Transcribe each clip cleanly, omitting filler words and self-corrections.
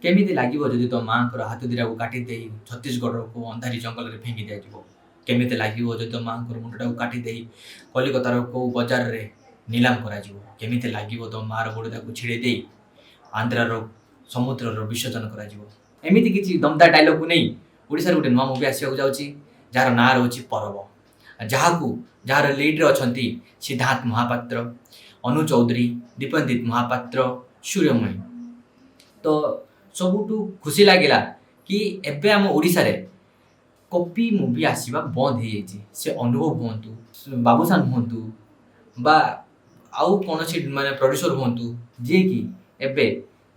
କେମିତି ଲାଗିବ ଯଦି ତୋ ମାଆଙ୍କର ହାତ ଦିଟାକୁ କାଟି ଦେଇ ଛତିଶଗଡ଼କୁ ଅନ୍ଧାରୀ ଜଙ୍ଗଲରେ ଫିଙ୍ଗି ଦିଆଯିବ? କେମିତି ଲାଗିବ ଯଦି ତୋ ମାଆଙ୍କର ମୁଣ୍ଡଟାକୁ କାଟି ଦେଇ କଲିକତାର କୋଉ ବଜାରରେ ନିଲାମ କରାଯିବ? କେମିତି ଲାଗିବ ତୋ ମାଆର ଗୋଡ଼ଟାକୁ ଛିଡ଼େଇ ଦେଇ ଆନ୍ଧ୍ରାର ସମୁଦ୍ରର ବିସର୍ଜନ କରାଯିବ? ଏମିତି କିଛି ଦମଦାର ଡାଇଲଗକୁ ନେଇ ଓଡ଼ିଶାରେ ଗୋଟେ ନୂଆ ମୁଭି ଆସିବାକୁ ଯାଉଛି, ଯାହାର ନାଁ ରହୁଛି ପରବ। ଯାହାର ଲିଡ୍‌ରେ ଅଛନ୍ତି ସିଦ୍ଧାର୍ଥ ମହାପାତ୍ର, ଅନୁ ଚୌଧୁରୀ, ଦୀପନ୍ଦିତ ମହାପାତ୍ର, ସୂର୍ଯ୍ୟମଣି। ତ ସବୁଠୁ ଖୁସି ଲାଗିଲା କି ଏବେ ଆମ ଓଡ଼ିଶାରେ କପି ମୁଭି ଆସିବା ବନ୍ଦ ହେଇଯାଇଛି। ସେ ଅନୁଭବ ହୁଅନ୍ତୁ, ବାବୁସାନ ହୁଅନ୍ତୁ ବା ଆଉ କୌଣସି ମାନେ ପ୍ରଡ୍ୟୁସର ହୁଅନ୍ତୁ, ଯିଏକି ଏବେ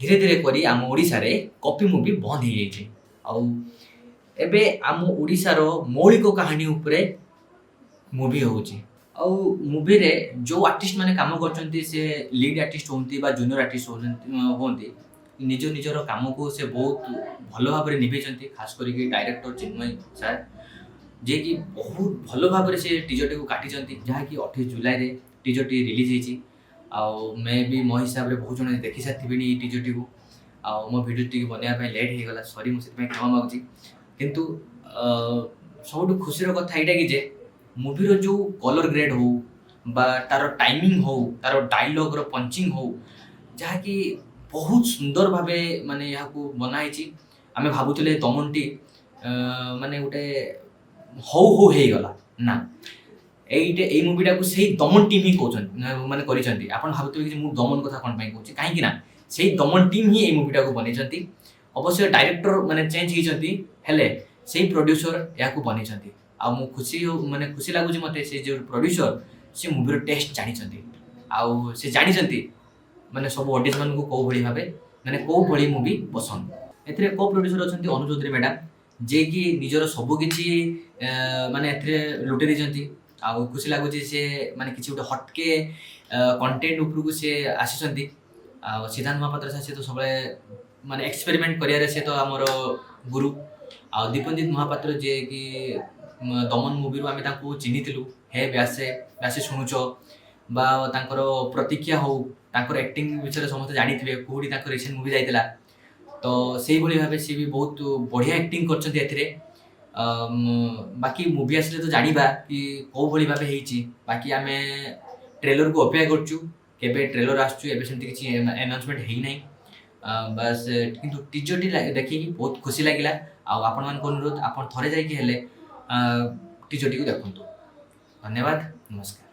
ଧୀରେ ଧୀରେ କରି ଆମ ଓଡ଼ିଶାରେ କପି ମୁଭି ବନ୍ଦ ହେଇଯାଇଛି। ଆଉ ଏବେ ଆମ ଓଡ଼ିଶାର ମୌଳିକ କାହାଣୀ ଉପରେ ମୁଭି ହେଉଛି। ଆଉ ମୁଭିରେ ଯେଉଁ ଆର୍ଟିଷ୍ଟ ମାନେ କାମ କରୁଛନ୍ତି, ସେ ଲିଡ୍ ଆର୍ଟିଷ୍ଟ ହୁଅନ୍ତି ବା ଜୁନିୟର ଆର୍ଟିଷ୍ଟ ହୁଅନ୍ତି, ନିଜର କାମକୁ ସେ ବହୁତ ଭଲ ଭାବରେ ନିଭେଇଛନ୍ତି। ଖାସ୍ କରିକି ଡାଇରେକ୍ଟର ଚିନ୍ମୟ ସାର୍, ଯିଏକି ବହୁତ ଭଲ ଭାବରେ ସେ ଟିଜରଟିକୁ କାଟିଛନ୍ତି, ଯାହାକି 28 ଜୁଲାଇରେ ଟିଜରଟି ରିଲିଜ୍ ହେଇଛି। ଆଉ ମେ ବି ମୋ ହିସାବରେ ବହୁତ ଜଣ ଦେଖିସାରିଥିବେଣି ଏଇ ଟିଜରଟିକୁ। ଆଉ ମୋ ଭିଡ଼ିଓଟିକୁ ବନେଇବା ପାଇଁ ଲେଟ୍ ହେଇଗଲା, ସରି, ମୁଁ ସେଥିପାଇଁ କ୍ଷମା ମାଗୁଛି। କିନ୍ତୁ ସବୁଠୁ ଖୁସିର କଥା ଏଇଟା କି ଯେ ମୁଭିର ଯେଉଁ କଲର୍ ଗ୍ରେଡ୍ ହଉ ବା ତାର ଟାଇମିଂ ହଉ, ତାର ଡାଇଲଗ୍‌ର ପଞ୍ଚିଂ ହଉ, ଯାହାକି ବହୁତ ସୁନ୍ଦର ଭାବେ ମାନେ ଏହାକୁ ବନା ହେଇଛି। ଆମେ ଭାବୁଥିଲେ ଦମନଟି ମାନେ ଗୋଟେ ହଉ ହଉ ହେଇଗଲା, ନା, ଏଇ ମୁଭିଟାକୁ ସେଇ ଦମନ ଟିମ୍ ହିଁ କହୁଛନ୍ତି, ମାନେ କରିଛନ୍ତି। ଆପଣ ଭାବୁଥିବେ କି ମୁଁ ଦମନ କଥା କ'ଣ ପାଇଁ କହୁଛି, କାହିଁକି ନା ସେଇ ଦମନ ଟିମ୍ ହିଁ ଏଇ ମୁଭିଟାକୁ ବନେଇଛନ୍ତି। ଅବଶ୍ୟ ଡାଇରେକ୍ଟର ମାନେ ଚେଞ୍ଜ ହେଇଛନ୍ତି, ହେଲେ ସେଇ ପ୍ରଡ୍ୟୁସର ଏହାକୁ ବନେଇଛନ୍ତି। ଆଉ ମୁଁ ଖୁସି ଲାଗୁଛି ମୋତେ, ସେ ଯେଉଁ ପ୍ରଡ୍ୟୁସର ସେ ମୁଭିର ଟେଷ୍ଟ ଜାଣିଛନ୍ତି। ଆଉ ସେ ଜାଣିଛନ୍ତି ମାନେ ସବୁ ଅଡିଏନ୍ସ ମାନଙ୍କୁ କୋଉ ଭଳି ଭାବେ ମାନେ କୋଉ ଭଳି ମୁଭି ପସନ୍ଦ। ଏଥିରେ କୋ ପ୍ରଡ୍ୟୁସର ଅଛନ୍ତି ଅନୁ ଚୌଧୁରୀ ମ୍ୟାଡାମ, ଯିଏକି ନିଜର ସବୁ କିଛି ମାନେ ଏଥିରେ ଲୁଟେଇ ଦେଇଛନ୍ତି। ଆଉ ଖୁସି ଲାଗୁଛି ସେ ମାନେ କିଛି ଗୋଟେ ହଟକେ କଣ୍ଟେଣ୍ଟ ଉପରକୁ ସେ ଆସିଛନ୍ତି। ଆଉ ସିଦ୍ଧାର୍ଥ ମହାପାତ୍ର ସାର୍, ସେ ତ ସବୁବେଳେ ମାନେ ଏକ୍ସପେରିମେଣ୍ଟ କରିବାରେ ସେ ତ ଆମର ଗୁରୁ। ଆଉ ଦୀପନ୍ଦିତ ମହାପାତ୍ର, ଯିଏକି ଦମନ ମୁଭିରୁ ଆମେ ତାଙ୍କୁ ଚିହ୍ନିଥିଲୁ, ହେ ବ୍ୟାସେ ଶୁଣୁଛ ବା ତାଙ୍କର ପ୍ରତୀକ୍ଷା ହଉ, ତାଙ୍କର ଆକ୍ଟିଂ ବିଷୟରେ ସମସ୍ତେ ଜାଣିଥିବେ, କୋଉଠି ତାଙ୍କ ରିସେଣ୍ଟ ମୁଭି ଯାଇଥିଲା। ତ ସେଇଭଳି ଭାବେ ସିଏ ବି ବହୁତ ବଢ଼ିଆ ଆକ୍ଟିଂ କରିଛନ୍ତି ଏଥିରେ। ବାକି ମୁଭି ଆସିଲେ ତ ଜାଣିବା କି କୋଉ ଭଳି ଭାବେ ହେଇଛି। ବାକି ଆମେ ଟ୍ରେଲରକୁ ଅପେକ୍ଷା କରୁଛୁ, କେବେ ଟ୍ରେଲର ଆସୁଛୁ, ଏବେ ସେମିତି କିଛି ଆନାଉନ୍ସମେଣ୍ଟ ହେଇନାହିଁ। ବାସ୍ କିନ୍ତୁ ଟିଜରଟି ଦେଖିକି ବହୁତ ଖୁସି ଲାଗିଲା। ଆଉ ଆପଣମାନଙ୍କ ଅନୁରୋଧ, ଆପଣ ଥରେ ଯାଇକି ହେଲେ ଟିଜରଟିକୁ ଦେଖନ୍ତୁ। ଧନ୍ୟବାଦ, ନମସ୍କାର।